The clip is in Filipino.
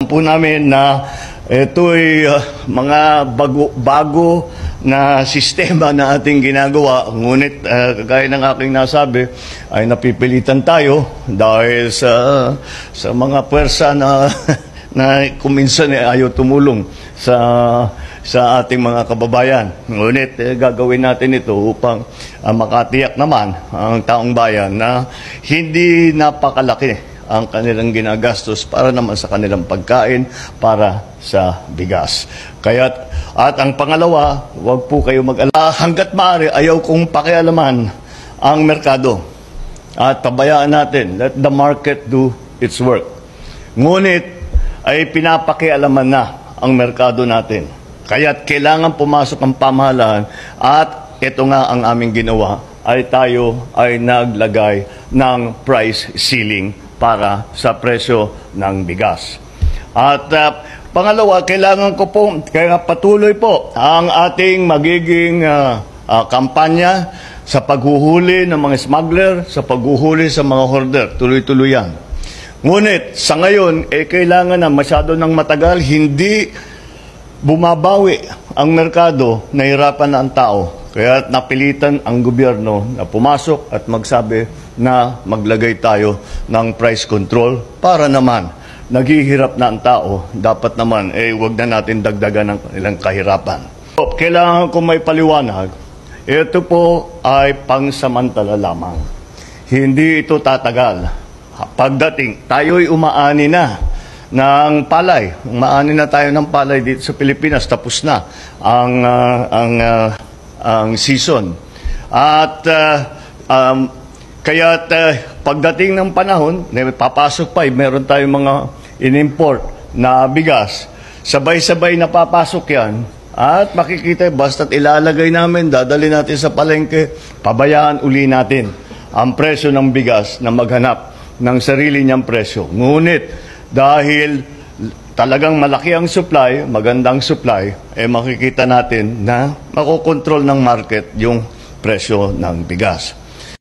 po namin na ito'y mga bago na sistema na ating ginagawa. Ngunit kagaya ng aking nasabi ay napipilitan tayo dahil sa mga puwersa na kuminsan ayaw tumulong sa ating mga kababayan. Ngunit gagawin natin ito upang makatiyak naman ang taong bayan na hindi napakalaki ang kanilang ginagastos para naman sa kanilang pagkain, para sa bigas. At ang pangalawa, huwag po kayo mag-alala. Hanggat maaari, ayaw kong pakialaman ang merkado. At pabayaan natin, let the market do its work. Ngunit ay pinapakialaman na ang merkado natin. Kaya't kailangan pumasok ang pamahalaan at ito nga ang aming ginawa ay tayo ay naglagay ng price ceiling para sa presyo ng bigas. At pangalawa, kailangan ko po, kaya patuloy po ang ating magiging kampanya sa paghuhuli ng mga smuggler, sa paghuhuli sa mga hoarder. Tuloy-tuloy yan. Ngunit sa ngayon, kailangan na masyado ng matagal, hindi bumabawi ang merkado, nahirapan na ang tao. Kaya napilitan ang gobyerno na pumasok at magsabi na maglagay tayo ng price control para naman naghihirap na ang tao. Dapat naman, wag na natin dagdagan ng ilang kahirapan. Kailangan ko may paliwanag. Ito po ay pangsamantala lamang. Hindi ito tatagal. Pagdating, tayo'y umaani na ng palay. Umaani na tayo ng palay dito sa Pilipinas. Tapos na ang season. At kaya't pagdating ng panahon, papasok pa, meron tayong mga in-import na bigas. Sabay-sabay na papasok yan. At makikita, basta't ilalagay namin, dadali natin sa palengke, pabayaan uli natin ang presyo ng bigas na maghanap ng sarili niyang presyo. Ngunit dahil talagang malaki ang supply, magandang supply, makikita natin na makokontrol ng market yung presyo ng bigas.